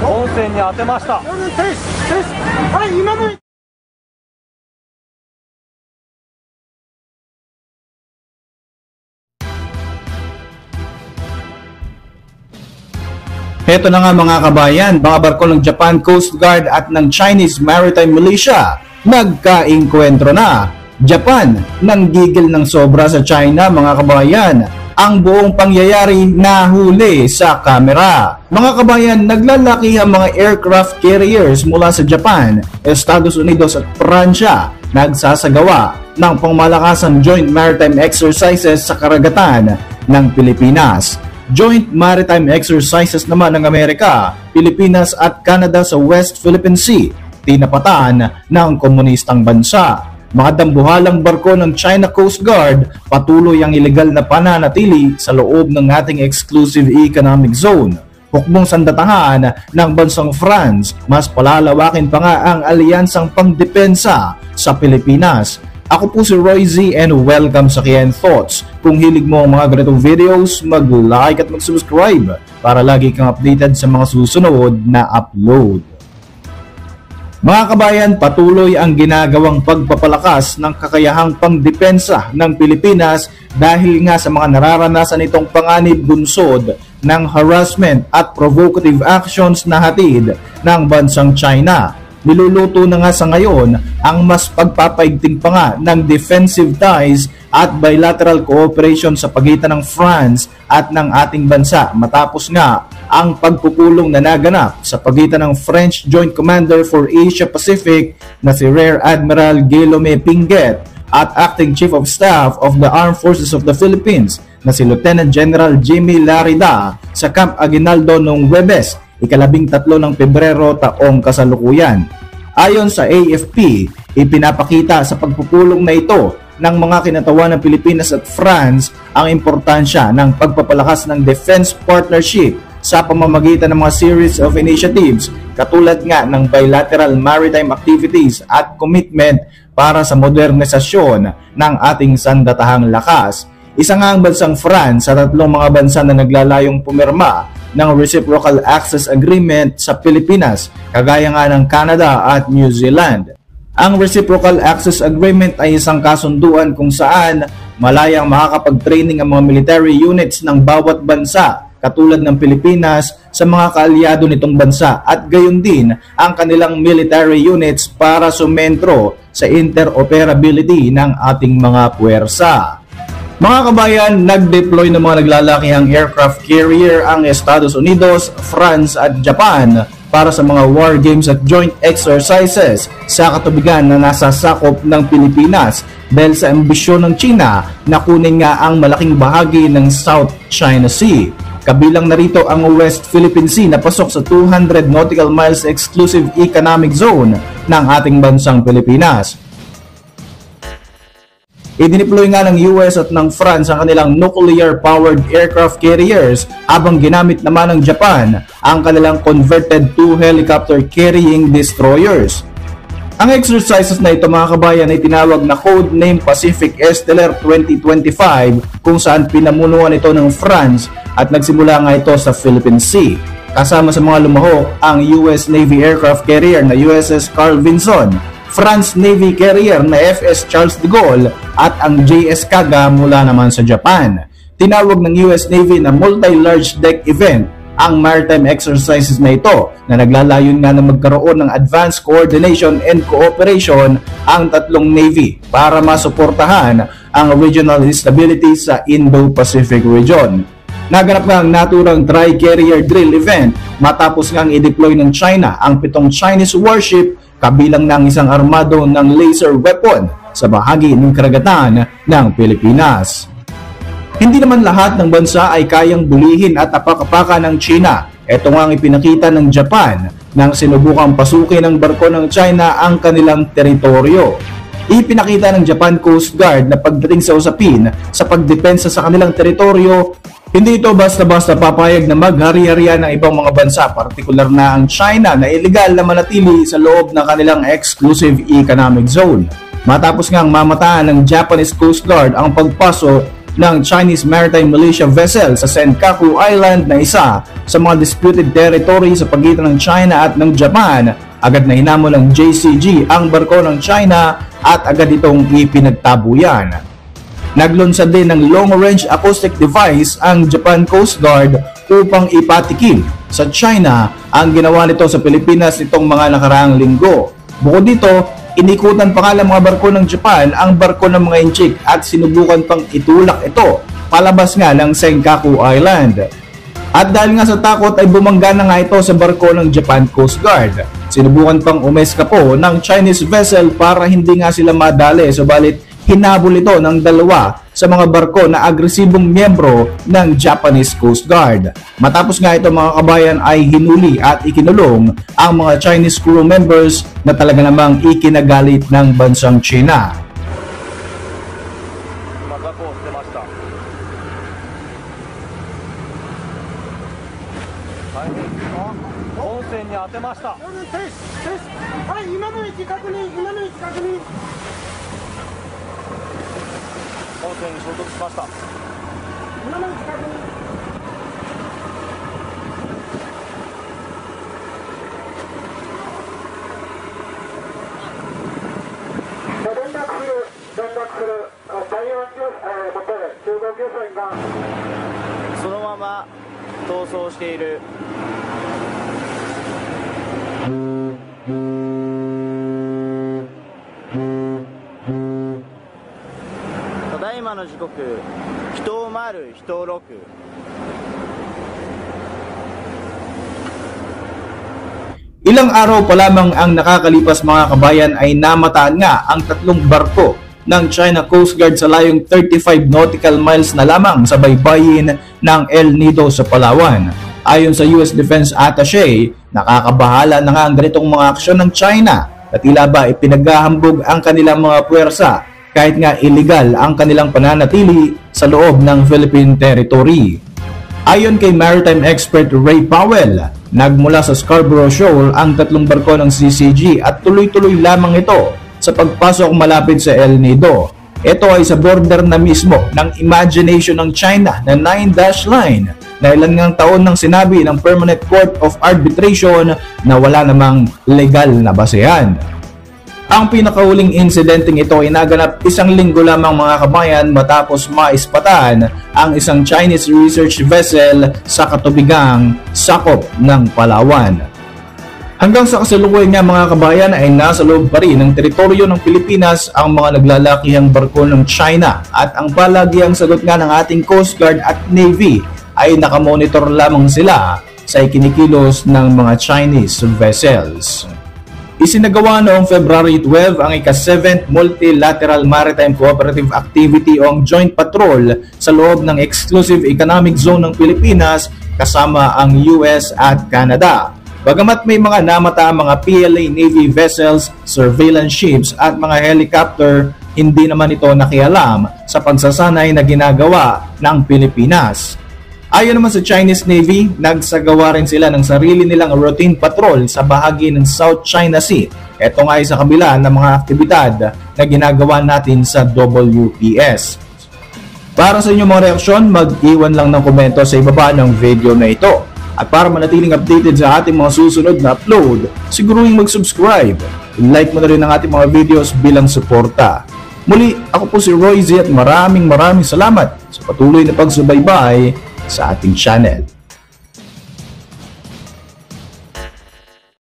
本線に当てました。Heto na nga mga kabayan, mga barko ng Japan Coast Guard at ng Chinese Maritime Militia nagkainkwentro na. Japan nanggigil ng sobra sa China mga kabayan. Ang buong pangyayari nahuli sa kamera. Mga kabayan, naglalaki ang mga aircraft carriers mula sa Japan, Estados Unidos at Pransya nagsasagawa ng pangmalakasang joint maritime exercises sa karagatan ng Pilipinas. Joint maritime exercises naman ng Amerika, Pilipinas at Canada sa West Philippine Sea, tinapatan ng komunistang bansa. Mga dambuhalang barko ng China Coast Guard patuloy ang ilegal na pananatili sa loob ng ating exclusive economic zone. Hukbong sandatahan ng bansang France, mas palalawakin pa nga ang alyansang pangdepensa sa Pilipinas. Ako po si Roy Z and welcome sa Kian Thoughts. Kung hilig mo ang mga ganitong videos, mag-like at mag-subscribe para lagi kang updated sa mga susunod na upload. Mga kabayan, patuloy ang ginagawang pagpapalakas ng kakayahang pangdepensa ng Pilipinas dahil nga sa mga nararanasan itong panganib bunsod ng harassment at provocative actions na hatid ng bansang China. Niluluto na nga sa ngayon ang mas pagpapaigting pa nga ng defensive ties at bilateral cooperation sa pagitan ng France at ng ating bansa matapos nga ang pagpupulong na naganap sa pagitan ng French Joint Commander for Asia Pacific na si Rear Admiral Guillaume Pinget at Acting Chief of Staff of the Armed Forces of the Philippines na si Lieutenant General Jimmy Larida sa Camp Aguinaldo noong Huwebes, 13 ng Pebrero taong kasalukuyan. Ayon sa AFP, ipinapakita sa pagpupulong na ito ng mga kinatawan ng Pilipinas at France ang importansya ng pagpapalakas ng defense partnership sa pamamagitan ng mga series of initiatives katulad nga ng bilateral maritime activities at commitment para sa modernisasyon ng ating sandatahang lakas. Isa nga ang bansang France sa tatlong mga bansa na naglalayong pumirma ng Reciprocal Access Agreement sa Pilipinas, kagaya nga ng Canada at New Zealand. Ang Reciprocal Access Agreement ay isang kasunduan kung saan malayang makakapag-training ang mga military units ng bawat bansa katulad ng Pilipinas sa mga kaalyado nitong bansa at gayon din ang kanilang military units para sumentro sa interoperability ng ating mga puwersa. Mga kabayan, nag-deploy ng mga naglalakihang aircraft carrier ang Estados Unidos, France at Japan para sa mga war games at joint exercises sa katubigan na nasa sakop ng Pilipinas dahil sa ambisyon ng China na kunin nga ang malaking bahagi ng South China Sea. Kabilang narito ang West Philippine Sea na pasok sa 200 nautical miles exclusive economic zone ng ating bansang Pilipinas. Idineploy nga ng US at ng France ang kanilang nuclear-powered aircraft carriers habang ginamit naman ng Japan ang kanilang converted to helicopter carrying destroyers. Ang exercises na ito mga kabayan ay tinawag na Codename Pacific Stellar 2025 kung saan pinamunuan ito ng France at nagsimula nga ito sa Philippine Sea. Kasama sa mga lumahok ang US Navy aircraft carrier na USS Carl Vinson, France Navy carrier na FS Charles de Gaulle at ang JS Kaga mula naman sa Japan. Tinawag ng US Navy na multi-large deck event ang maritime exercises na ito na naglalayon nga na magkaroon ng advanced coordination and cooperation ang tatlong Navy para masuportahan ang regional stability sa Indo-Pacific region. Naganap nga ang naturang tri-carrier drill event matapos ngang i-deploy ng China ang 7 Chinese warship kabilang ng isang armado ng laser weapon sa bahagi ng karagatan ng Pilipinas. Hindi naman lahat ng bansa ay kayang bulihin at apak-apakan ng China. Ito nga ang ipinakita ng Japan nang sinubukang pasukin ng barko ng China ang kanilang teritoryo. Ipinakita ng Japan Coast Guard na pagdating sa usapin sa pagdepensa sa kanilang teritoryo, hindi ito basta-basta papayag na maghari-harian ng ibang mga bansa, partikular na ang China na illegal na manatili sa loob ng kanilang exclusive economic zone. Matapos ngang mamataan ng Japanese Coast Guard ang pagpasok ng Chinese Maritime Militia vessel sa Senkaku Island na isa sa mga disputed territory sa pagitan ng China at ng Japan, agad na hinamon ng JCG ang barko ng China at agad itong ipinagtabuyan. Naglunsad din ng long-range acoustic device ang Japan Coast Guard upang ipatikim sa China ang ginawa nito sa Pilipinas nitong mga nakaraang linggo. Bukod dito, inikutan pa nga ng mga barko ng Japan ang barko ng mga Inchik at sinubukan pang itulak ito palabas nga ng Senkaku Island. At dahil nga sa takot ay bumangga na nga ito sa barko ng Japan Coast Guard. Sinubukan pang umeskapo ng Chinese vessel para hindi nga sila madali, subalit hinabol ito ng dalawa sa mga barko na agresibong miyembro ng Japanese Coast Guard. Matapos nga ito mga kabayan ay hinuli at ikinulong ang mga Chinese crew members na talaga namang ikinagalit ng bansang China. Ilang araw pa lamang ang nakakalipas mga kabayan ay namataan nga ang tatlong barko ng China Coast Guard sa layong 35 nautical miles na lamang sa baybayin ng El Nido sa Palawan. Ayon sa US Defense Attaché, nakakabahala na nga ang ganitong mga aksyon ng China na tila ba ipinaghahambog ang kanilang mga puwersa kahit nga illegal ang kanilang pananatili sa loob ng Philippine territory. Ayon kay maritime expert Ray Powell, nagmula sa Scarborough Shoal ang tatlong barko ng CCG at tuloy-tuloy lamang ito sa pagpasok malapit sa El Nido. Ito ay sa border na mismo ng imagination ng China na 9-dash line na ilan ngang taon nang sinabi ng Permanent Court of Arbitration na wala namang legal na basehan. Ang pinakahuling insidenteng ito ay naganap 1 linggo lamang mga kabayan matapos maispatan ang isang Chinese research vessel sa katubigang sakop ng Palawan. Hanggang sa kasalukuyan nga mga kabayan ay nasa loob pa rin ng teritoryo ng Pilipinas ang mga naglalakihang barko ng China at ang palagiang sagot nga ng ating Coast Guard at Navy ay nakamonitor lamang sila sa ikinikilos ng mga Chinese vessels. Isinagawa noong February 12 ang ika-7th Multilateral Maritime Cooperative Activity o ang Joint Patrol sa loob ng Exclusive Economic Zone ng Pilipinas kasama ang US at Canada. Bagamat may mga namata ang mga PLA Navy vessels, surveillance ships at mga helicopter, hindi naman ito nakialam sa pagsasanay na ginagawa ng Pilipinas. Ayon naman sa Chinese Navy, nagsagawa rin sila ng sarili nilang routine patrol sa bahagi ng South China Sea. Ito nga ay sa kabila ng mga aktibidad na ginagawa natin sa WPS. Para sa inyong mga reaksyon, mag-iwan lang ng komento sa ibaba ng video na ito. At para manatiling updated sa ating mga susunod na upload, siguruhin mag-subscribe. I-like mo na rin ang ating mga videos bilang suporta. Muli, ako po si Roy Z at maraming salamat sa patuloy na pagsubaybay sa ating channel.